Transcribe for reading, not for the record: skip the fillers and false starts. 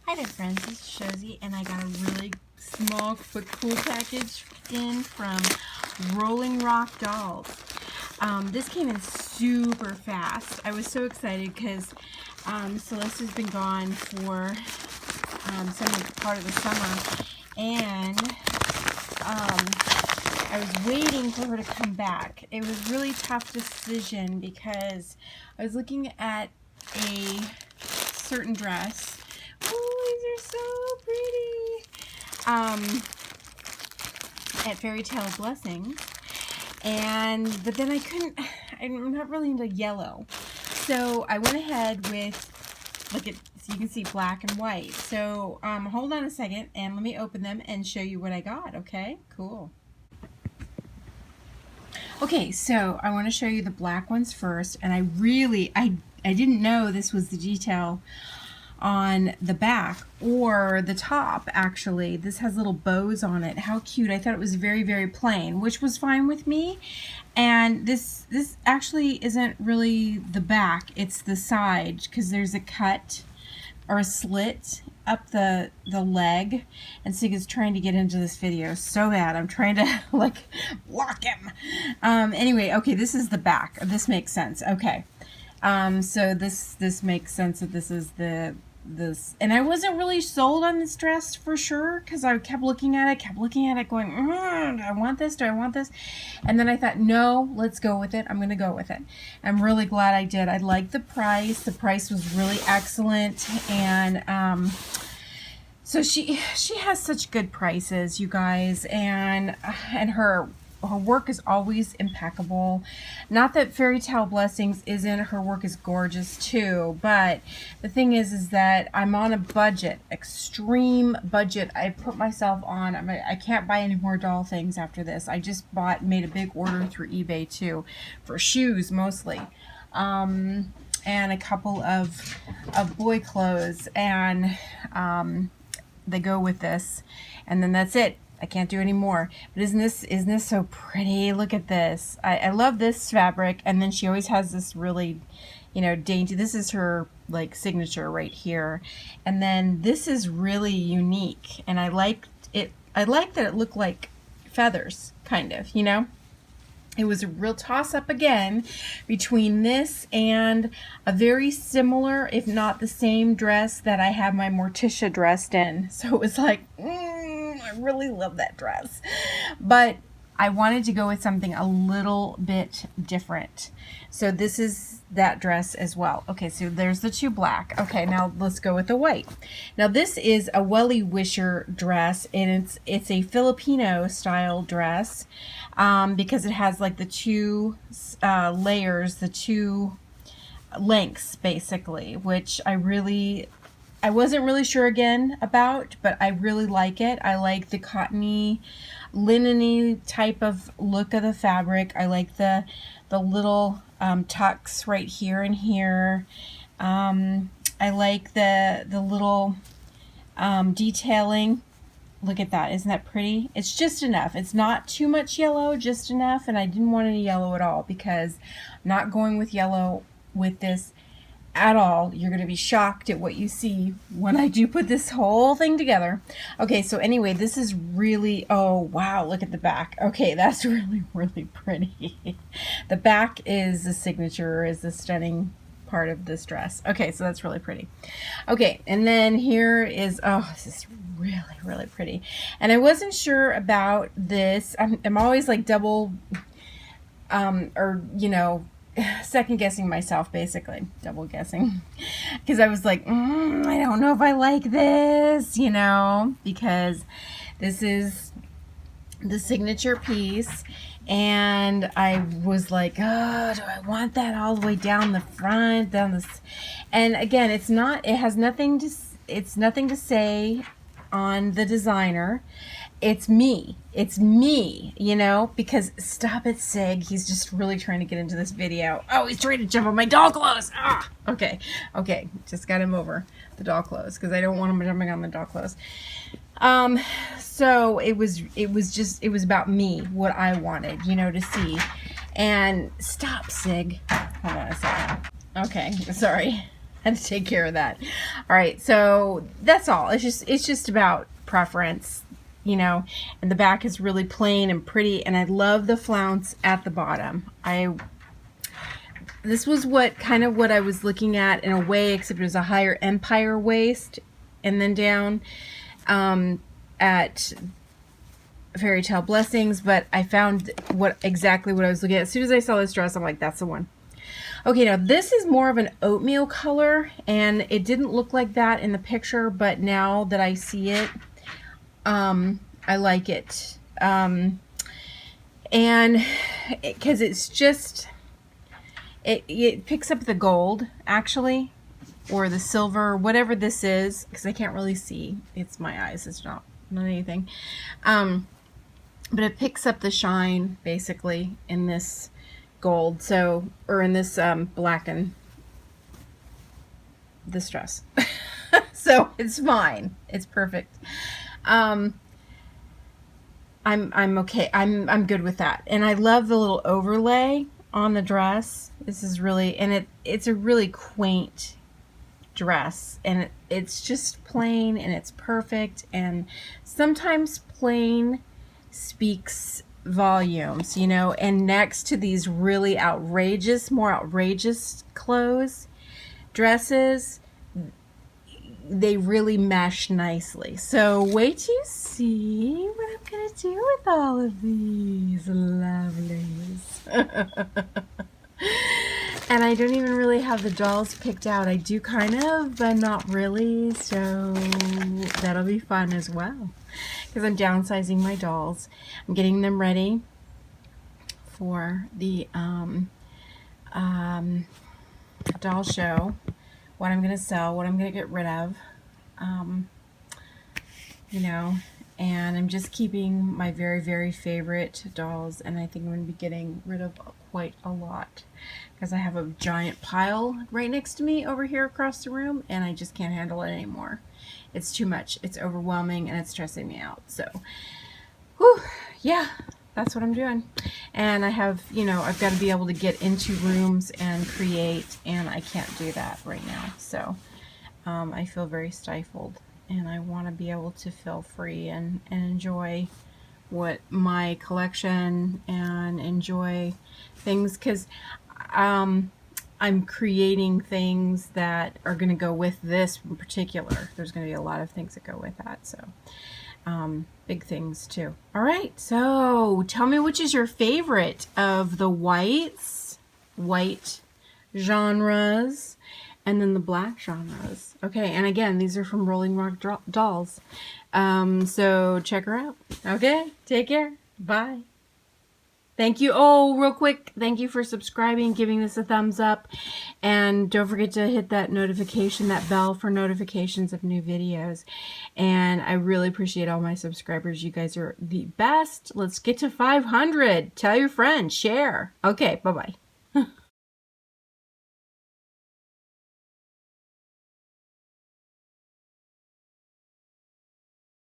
Hi there friends, it's Shozy, and I got a really small but cool package in from Rolling Rock Dolls. This came in super fast. I was so excited because Celeste has been gone for part of the summer, and I was waiting for her to come back. It was a really tough decision because I was looking at a certain dress. Oh, these are so pretty. At Fairy Tale Blessings, but then I'm not really into yellow, so I went ahead with, so you can see black and white. So hold on a second and let me open them and show you what I got. Okay, cool. Okay, so I want to show you the black ones first, and I didn't know this was the detail on the back or the top. Actually, this has little bows on it. How cute. I thought it was very, very plain, which was fine with me. And this actually isn't really the back, it's the side, because there's a cut or a slit up the leg, and Sig is trying to get into this video so bad. I'm trying to like block him. Anyway, okay, this is the back. This makes sense. Okay. So this makes sense that this is this, and I wasn't really sold on this dress for sure, because I kept looking at it, going, do I want this? Do I want this? And then I thought, no, let's go with it. I'm going to go with it. I'm really glad I did. I liked the price. The price was really excellent, and so she has such good prices, you guys, and her work is always impeccable. Not that Fairy Tale Blessings isn't. Her work is gorgeous too, but the thing is that I'm on a budget, extreme budget. I put myself on. I can't buy any more doll things after this. I just made a big order through eBay too, for shoes mostly, and a couple of boy clothes, and they go with this, and then that's it. I can't do any more. But isn't this so pretty? Look at this. I love this fabric. And then she always has this really, dainty. This is her like signature right here. And then this is really unique. And I liked it. I like that it looked like feathers, kind of, It was a real toss-up again between this and a very similar, if not the same dress that I have my Morticia dressed in. So it was like, I really love that dress. But I wanted to go with something a little bit different. So this is that dress as well. Okay, so there's the two black. Okay, now let's go with the white. Now this is a Welly Wisher dress, and it's a Filipino style dress, because it has like the two layers, the two lengths basically, which I wasn't really sure again about, but I really like it. I like the cottony, linen-y type of look of the fabric. I like the little tucks right here and here. I like the little detailing. Look at that. Isn't that pretty? It's just enough. It's not too much yellow, just enough. And I didn't want any yellow at all, because I'm not going with yellow with this at all. You're going to be shocked at what you see when I do put this whole thing together. Okay, so anyway, this is really, oh wow, look at the back. Okay, that's really, really pretty. The back is the signature, is the stunning part of this dress. Okay, so that's really pretty. Okay, and then here is, oh, this is really, really pretty. And I wasn't sure about this. I'm always like double, second guessing myself, basically double guessing, because I was like, I don't know if I like this, because this is the signature piece, and I was like, oh, do I want that all the way down the front, and again, it has nothing to say on the designer. It's me, because stop it, Sig. He's just really trying to get into this video. Oh, he's trying to jump on my doll clothes. Ah, okay. Just got him over the doll clothes, because I don't want him jumping on the doll clothes. So it was about me, what I wanted, to see. And stop, Sig. Hold on a second. Okay, sorry. Had to take care of that. All right, so that's all. It's just about preference, you know. And the back is really plain and pretty, and I love the flounce at the bottom. This was what I was looking at in a way, except it was a higher empire waist, and then down at Fairy Tale Blessings. But I found exactly what I was looking at. As soon as I saw this dress, I'm like, that's the one. Okay, now this is more of an oatmeal color, and it didn't look like that in the picture, but now that I see it, I like it. And because it's just, it picks up the gold, actually, or the silver, whatever this is, because I can't really see. It's my eyes, it's not anything. But it picks up the shine, basically, in this gold, so, or in this black and this dress. So it's fine. It's perfect. I'm okay. I'm good with that. And I love the little overlay on the dress. This is really, and it's a really quaint dress, and it's just plain, and it's perfect. And sometimes plain speaks volumes, you know. And next to these really more outrageous dresses, they really mesh nicely. So wait till you see what I'm gonna do with all of these lovelies. And I don't even really have the dolls picked out. I do kind of, but not really, so that'll be fun as well, because I'm downsizing my dolls. I'm getting them ready for the doll show, what I'm going to sell, what I'm going to get rid of, you know, and I'm just keeping my very, very favorite dolls, and I think I'm going to be getting rid of quite a lot, because I have a giant pile right next to me over here across the room, and I just can't handle it anymore. It's too much. It's overwhelming, and it's stressing me out. So, whew, yeah, that's what I'm doing. And I have, you know, I've got to be able to get into rooms and create, and I can't do that right now. So, I feel very stifled, and I want to be able to feel free and enjoy what my collection and enjoy things, because I'm creating things that are going to go with this in particular. There's going to be a lot of things that go with that, so big things too. All right, so tell me which is your favorite of the white genres and then the black genres. Okay, and again, these are from Rolling Rock Dolls. So check her out. Okay, take care. Bye. Thank you. Oh, real quick, thank you for subscribing, giving this a thumbs up, and don't forget to hit that that bell for notifications of new videos. And I really appreciate all my subscribers. You guys are the best. Let's get to 500. Tell your friends, share. Okay, bye-bye.